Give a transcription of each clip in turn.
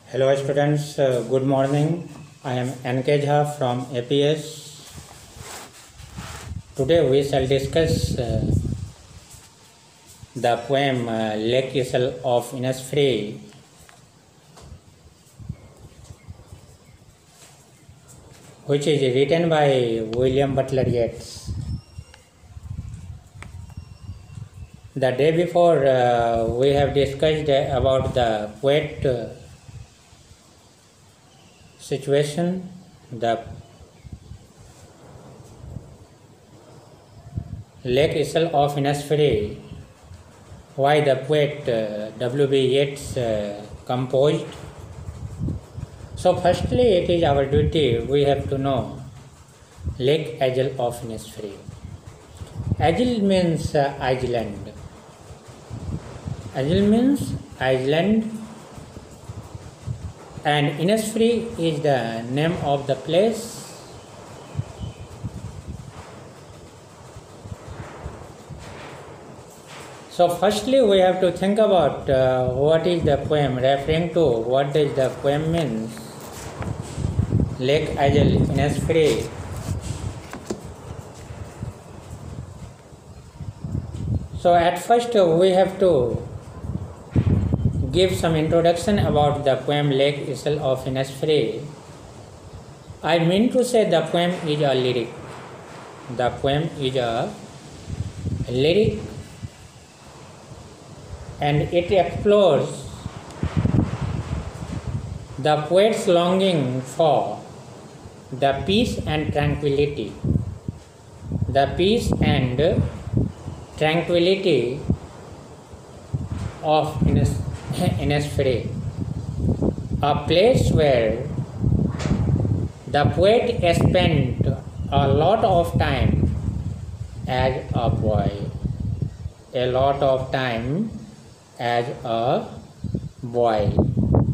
Hello students, good morning. I am NK Jha from APS. Today we shall discuss the poem Lake Isle of Innisfree, which is written by William Butler Yeats. The day before we have discussed about the poet situation, the Lake Isle of Innisfree, why the poet W.B. Yeats composed. So firstly, it is our duty, we have to know Lake Isle of Innisfree. Isle means island. Isle means island, and Innisfree is the name of the place. So firstly we have to think about what is the poem referring to, what does the poem means. Lake Isle Innisfree. So at first we have to give some introduction about the poem Lake Isle of Innisfree. I mean to say the poem is a lyric. The poem is a lyric, and it explores the poet's longing for the peace and tranquility. The peace and tranquility of Innisfree, a place where the poet spent a lot of time as a boy, a lot of time as a boy.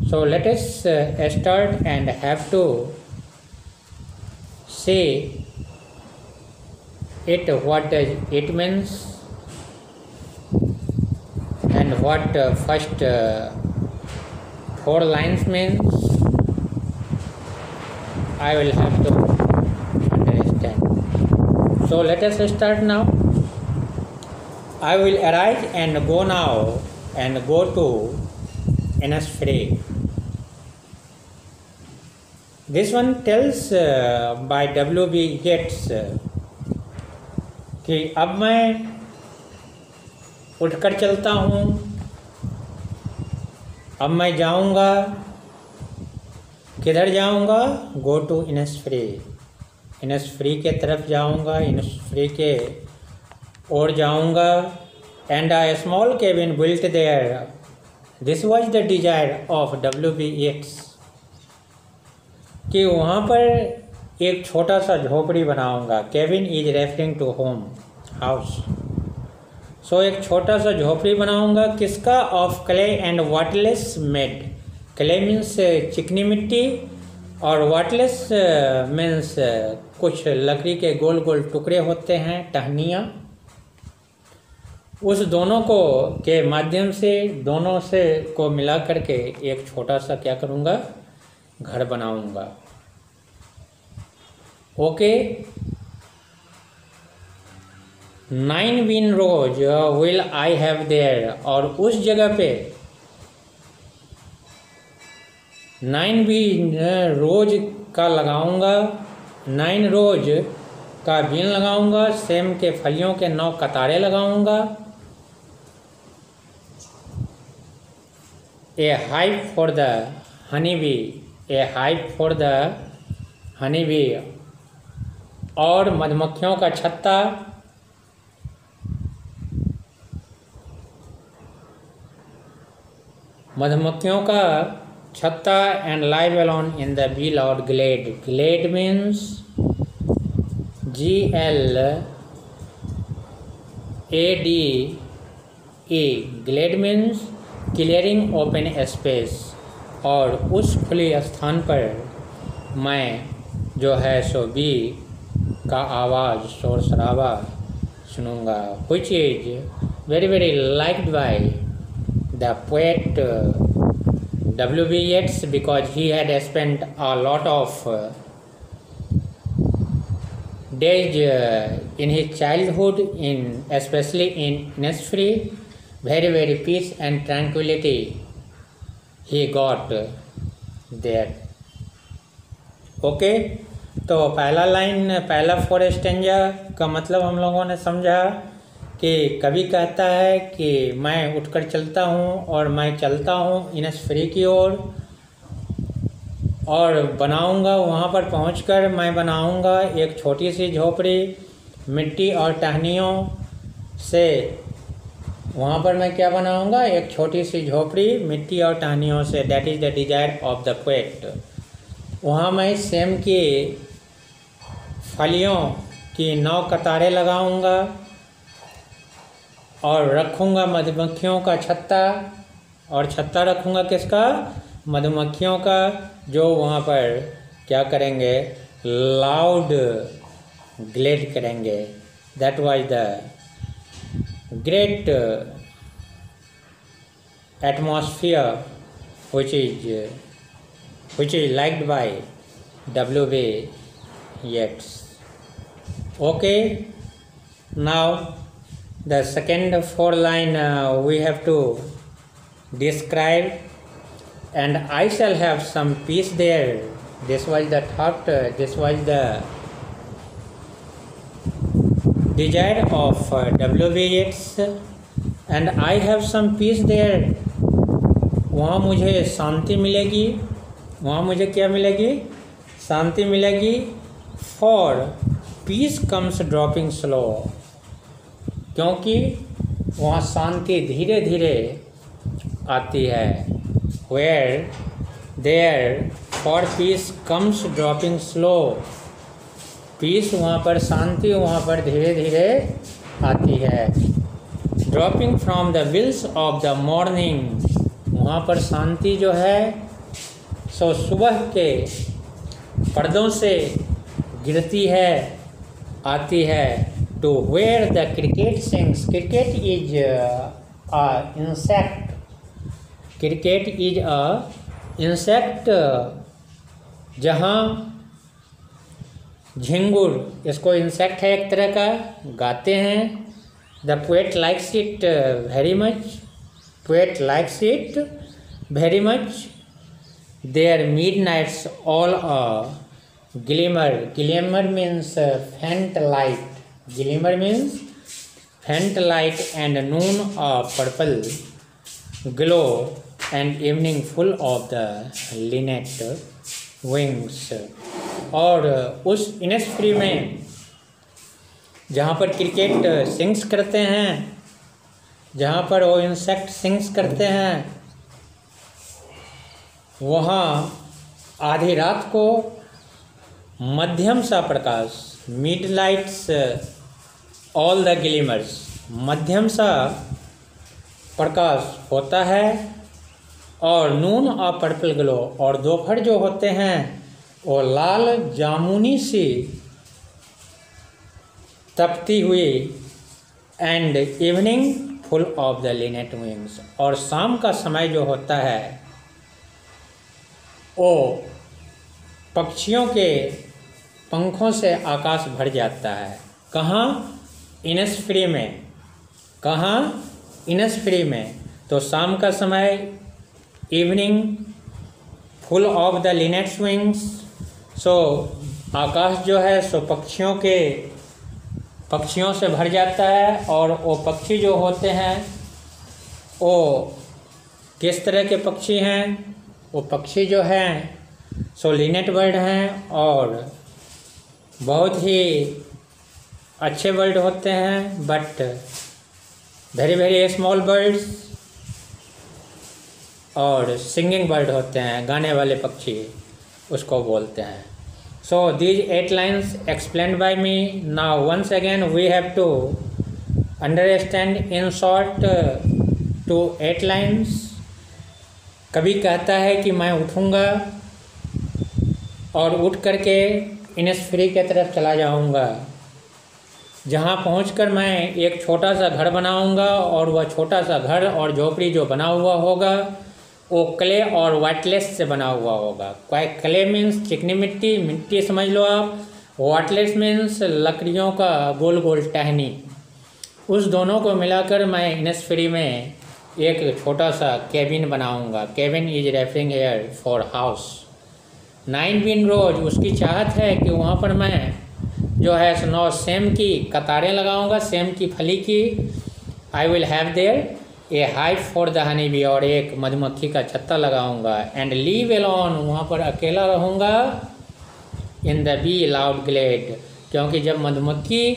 So let us start and have to see it, what does it means, and what first 4 lines means. I will have to understand. So let us start now. I will arise and go now and go to Innisfree. This one tells by W.B. Yeats कि अब मैं उठकर चलता हूँ, अब मैं जाऊँगा, किधर जाऊँगा? गो टू इनिसफ्री, इनिसफ्री के तरफ जाऊँगा, इनिसफ्री के ओर जाऊँगा. And a small cabin built there, this was the desire of W.B. Yeats, कि वहाँ पर एक छोटा सा झोपड़ी बनाऊँगा. Cabin is referring to home, house. So एक छोटा सा झोपड़ी बनाऊंगा. किसका? Of clay and wattles made. Clay means चिकनी मिट्टी, और वाटलेस मीन्स कुछ लकड़ी के गोल गोल टुकड़े होते हैं, टहनियाँ. उस दोनों को के माध्यम से, दोनों से को मिला करके एक छोटा सा क्या करूँगा? घर बनाऊँगा. Okay. 9 bean rows will I have there, और उस जगह पे 9 विन रोज का लगाऊंगा, 9 रोज का बीन लगाऊंगा. सेम के फलियों के 9 कतारें लगाऊंगा. A hive for the honey bee, a hive for the honey bee, और मधुमक्खियों का छत्ता. मधुमक्खियों का छत्ता. And live alone in the bee loud glade. Glade means GLADE. Glade means clearing open space. और उस खुली स्थान पर मैं जो है सो बी का आवाज़, शोर शराबा सुनूंगा. Which is very very liked by the poet W.B. Yeats because he had spent a lot of days in his childhood, especially in Innisfree, very peace and tranquility he got there. Okay, तो पहला 4 stanza का मतलब हम लोगों ने समझा कि कवि कहता है कि मैं उठकर चलता हूँ और मैं चलता हूँ इनसफ्री की ओर और बनाऊँगा, वहाँ पर पहुँचकर मैं बनाऊँगा एक छोटी सी झोपड़ी मिट्टी और टहनियों से। वहाँ पर मैं क्या बनाऊँगा? एक छोटी सी झोपड़ी मिट्टी और टहनियों से। That is the desire of the poet. वहाँ मैं सेम की फलियों की 9 कतारें लगाऊंगा और रखूंगा मधुमक्खियों का छत्ता। और छत्ता रखूंगा किसका? मधुमक्खियों का, जो वहाँ पर क्या करेंगे? लाउड ग्लेड करेंगे। That was the great atmosphere which is liked by W.B. Yeats. Okay, now the second 4 line we have to describe, and I shall have some peace there. This was the thought, this was the desire of W.B. Yeats, and I have some peace there. वहाँ मुझे शांति मिलेगी, वहाँ मुझे क्या मिलेगी? शांति मिलेगी। For peace comes dropping slow, क्योंकि वहाँ शांति धीरे धीरे आती है। Where there for peace comes dropping slow, peace वहाँ पर, शांति वहाँ पर धीरे धीरे आती है। Dropping from the veils of the morning, वहाँ पर शांति जो है सो सुबह के पर्दों से गिरती है, आती है। To where the cricket sings, cricket is a insect, cricket is a insect, जहाँ झिंगुर, इसको इंसेक्ट है एक तरह का, गाते हैं। The poet likes it very much, poet likes it very much. Their midnights all a glimmer, glimmer means faint light, glimmer means faint light, and noon a purple glow, and evening full of the linnet wings. और उस इनसफ्री में जहाँ पर cricket sings करते हैं, जहाँ पर वो इंसेक्ट सिंग्स करते हैं, वहाँ आधी रात को मध्यम सा प्रकाश, मिड लाइट्स ऑल द ग्लिमर्स, मध्यम सा प्रकाश होता है। और नून आ पर्पल ग्लो, और दोपहर जो होते हैं वो लाल जामुनी सी तपती हुई। And evening full of the Lynette wings, और शाम का समय जो होता है वो पक्षियों के पंखों से आकाश भर जाता है। कहाँ? इनसफ्री में। कहाँ? इनसफ्री में। तो शाम का समय, evening full of the linnet's wings, so आकाश जो है सो पक्षियों से भर जाता है। और वो पक्षी जो होते हैं वो किस तरह के पक्षी हैं? वो पक्षी जो हैं सो लिनेट बर्ड हैं, और बहुत ही अच्छे बर्ड होते हैं, बट वेरी स्मॉल बर्ड्स, और सिंगिंग बर्ड होते हैं, गाने वाले पक्षी उसको बोलते हैं। So these 8 lines explained by me. Now once again we have to understand in short to 8 lines. कभी कहता है कि मैं उठूँगा और उठ करके इनसफ्री के तरफ चला जाऊँगा, जहाँ पहुँचकर मैं एक छोटा सा घर बनाऊँगा, और वह छोटा सा घर और झोपड़ी जो बना हुआ होगा वो क्ले और वाटलेस से बना हुआ होगा। क्ले मीन्स चिकनी मिट्टी, मिट्टी समझ लो आप। वाटलेस मीन्स लकड़ियों का गोल गोल टहनी। उस दोनों को मिलाकर मैं इनिस्फ्री में एक छोटा सा केबिन बनाऊंगा। Cabin is referring here for house. 9 bean rows, उसकी चाहत है कि वहाँ पर मैं जो है 9 सेम की कतारें लगाऊंगा, सेम की फली की। I will have their A hive for the honey bee, और एक मधुमक्खी का छत्ता लगाऊंगा। एंड लीव एलोन, वहाँ पर अकेला रहूँगा। In the bee loud glade, क्योंकि जब मधुमक्खी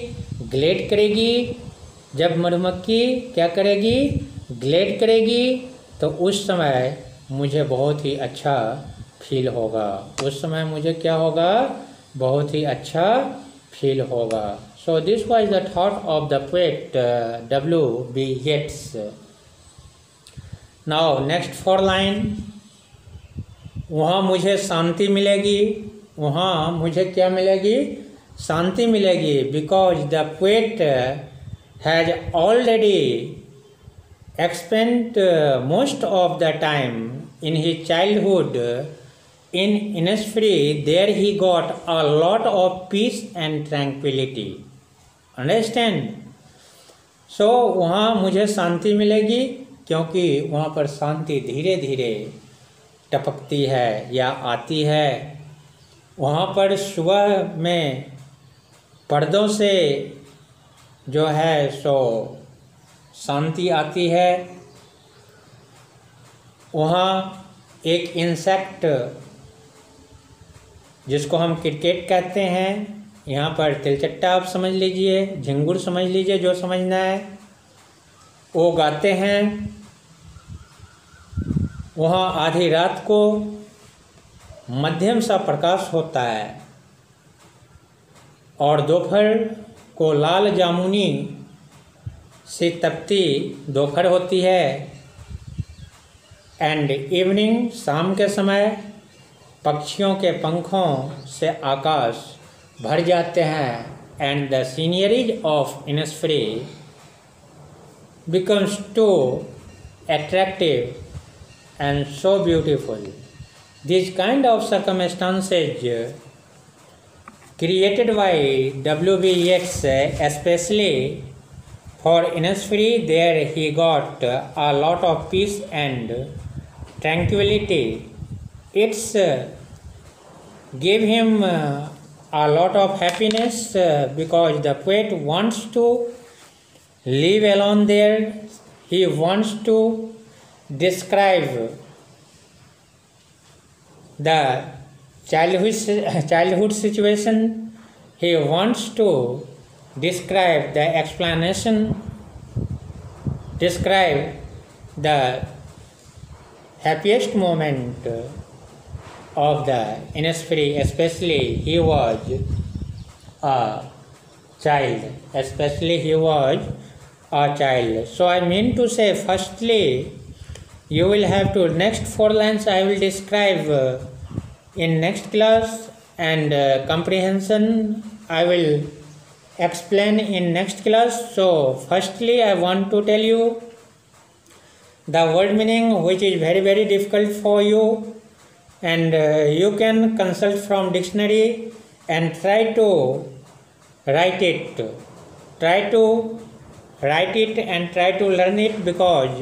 ग्लेड करेगी, जब मधुमक्खी क्या करेगी, ग्लेड करेगी, तो उस समय मुझे बहुत ही अच्छा फील होगा। उस समय मुझे क्या होगा, बहुत ही अच्छा फील होगा। So this was the thought of the poet W.B. Yeats. Now next 4 line. वहाँ मुझे शांति मिलेगी, वहाँ मुझे क्या मिलेगी, शांति मिलेगी। Because the poet has already expent most of the time in his childhood in Innisfree. There he got a lot of peace and tranquility. Understand? So वहाँ मुझे शांति मिलेगी, क्योंकि वहाँ पर शांति धीरे धीरे टपकती है या आती है। वहाँ पर सुबह में पर्दों से जो है सो शांति आती है। वहाँ एक इंसेक्ट जिसको हम क्रिकेट कहते हैं, यहाँ पर तिलचट्टा आप समझ लीजिए, झिंगुर समझ लीजिए, जो समझना है, वो गाते हैं। वहाँ आधी रात को मध्यम सा प्रकाश होता है और दोपहर को लाल जामुनी से तपती दोपहर होती है। एंड इवनिंग, शाम के समय पक्षियों के पंखों से आकाश भर जाते हैं। And the sceneries of Innisfree becomes too attractive and so beautiful. These kind of circumstances created by W.B. Yeats, especially for Innisfree, there he got a lot of peace and tranquility. It's gave him a lot of happiness because the poet wants to live alone there. He wants to describe the childhood situation. He wants to describe the explanation, describe the happiest moment of the Innisfree. Especially he was a child. Especially he was a child. So I mean to say, firstly, you will have to, next 4 lines I will describe in next class, and comprehension I will explain in next class. So firstly I want to tell you the word meaning, which is very very difficult for you, and you can consult from dictionary and try to write it. Try to write it and try to learn it, because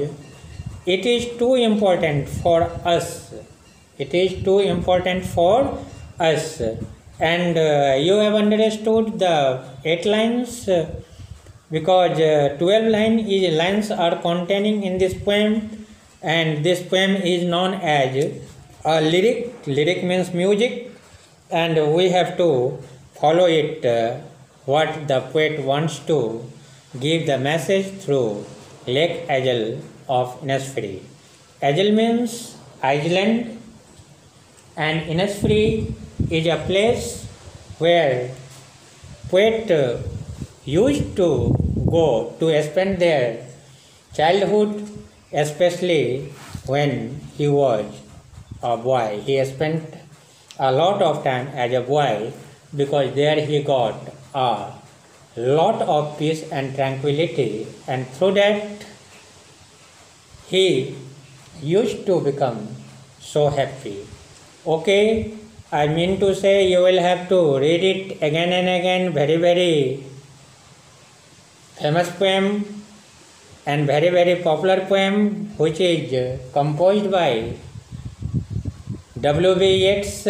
it is too important for us. It is too important for us. And you have understood the 8 lines, because 12 lines are containing in this poem, and this poem is known as a lyric. Lyric means music, and we have to follow it, what the poet wants to give the message through Lake Agel of Innisfree. Agel means island, and Innisfree is a place where poet used to go to spend their childhood, especially when he was a boy. He spent a lot of time as a boy, because there he got a lot of peace and tranquility, and through that he used to become so happy. Okay, I mean to say you will have to read it again and again. Very, very famous poem and very, very popular poem which is composed by W.B. Yeats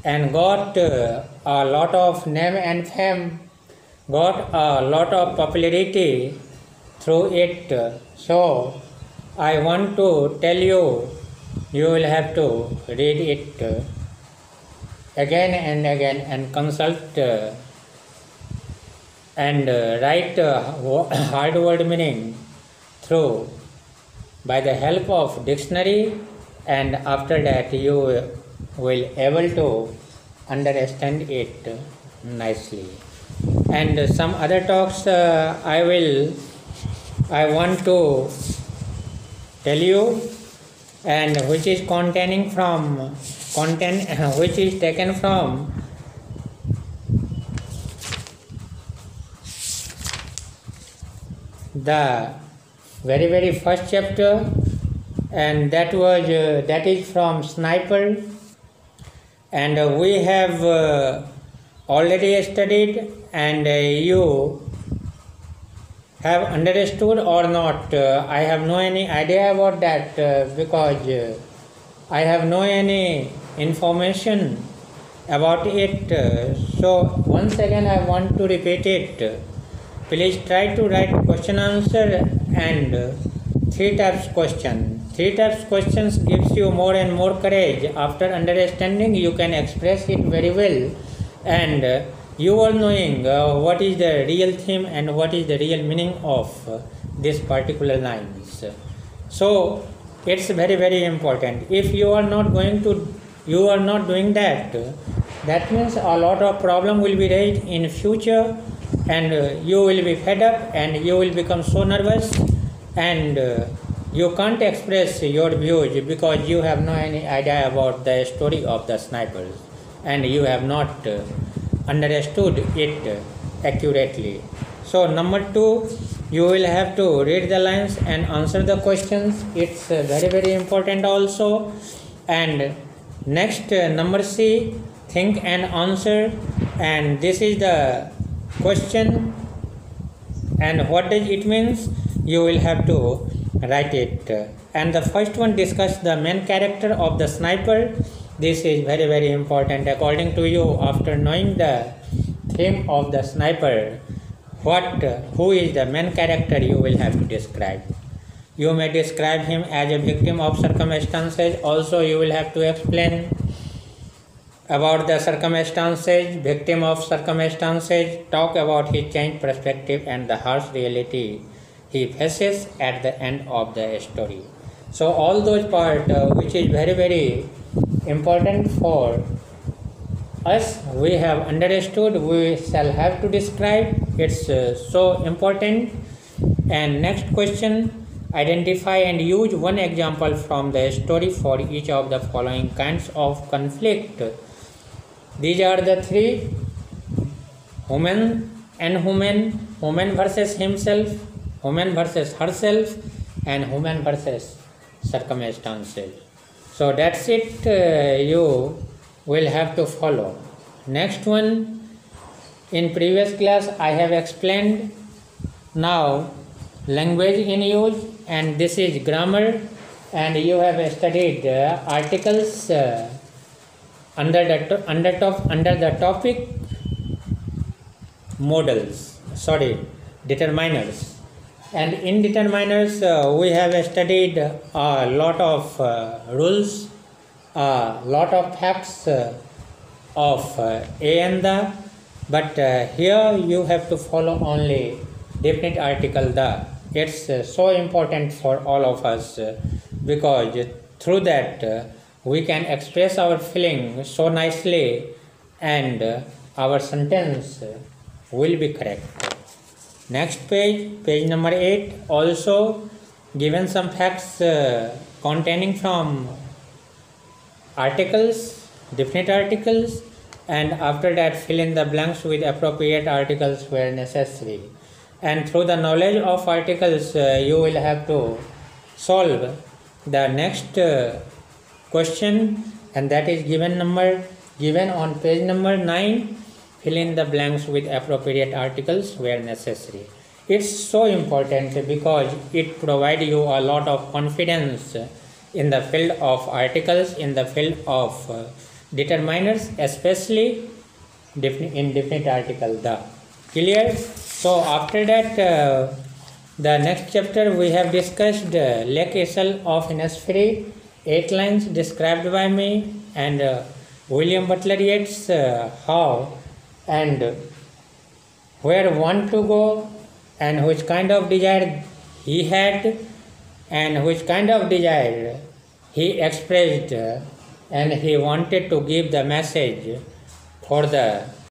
and got a lot of name and fame, got a lot of popularity through it. So I want to tell you, you will have to read it again and again and consult and write hard word meaning through by the help of dictionary, and after that you will able to understand it nicely. And some other talks I want to tell you, and which is containing from content which is taken from the very first chapter, and that is from Sniper, and we have already studied, and you have understood or not. I have no any idea about that because I have no any information about it. So once again I want to repeat it. Please try to write question answer and three types question. Three types questions gives you more and more courage. After understanding, you can express it very well, and you are knowing what is the real theme and what is the real meaning of this particular lines. So it's very important. If you are not doing that, that means a lot of problem will be raised in future, and you will be fed up and you will become so nervous, and you can't express your views because you have no any idea about the story of the snipers, and you have not understood it accurately. So number 2, you will have to read the lines and answer the questions. It's very important also. And next, number C, think and answer, and this is the question, and what does it means, you will have to write it. And the first one, discuss the main character of the sniper. This is very important. According to you, after knowing the theme of the sniper, who is the main character, you will have to describe. You may describe him as a victim of circumstances. Also you will have to explain about the circumstances, victim of circumstances, talk about his changed perspective and the harsh reality he faces at the end of the story. So all those parts which is very important for us, we have understood, we shall have to describe. It's so important. And next question, identify and use one example from the story for each of the following kinds of conflict. These are the three: human and human versus himself, human versus herself, and human versus circumstances. So that's it, you will have to follow. Next one, in previous class I have explained now language in use, and this is grammar, and you have studied articles under the topic modals, determiners. And in determiners we have studied a lot of rules, a lot of facts of a and the, but here you have to follow only definite article the. It's so important for all of us because through that we can express our feeling so nicely, and our sentence will be correct. Next page number 8, also given some facts containing from articles, definite articles, and after that fill in the blanks with appropriate articles where necessary. And through the knowledge of articles you will have to solve the next question, and that is given on page number 9. Fill in the blanks with appropriate articles where necessary. It's so important because it provides you a lot of confidence in the field of articles, in the field of determiners, especially in definite article the. Clear? So after that, the next chapter we have discussed Lake Issel of Innisfree, 8 lines described by me, and William Butler Yeats, how and where want to go, and which kind of desire he had, and which kind of desire he expressed, and he wanted to give the message for the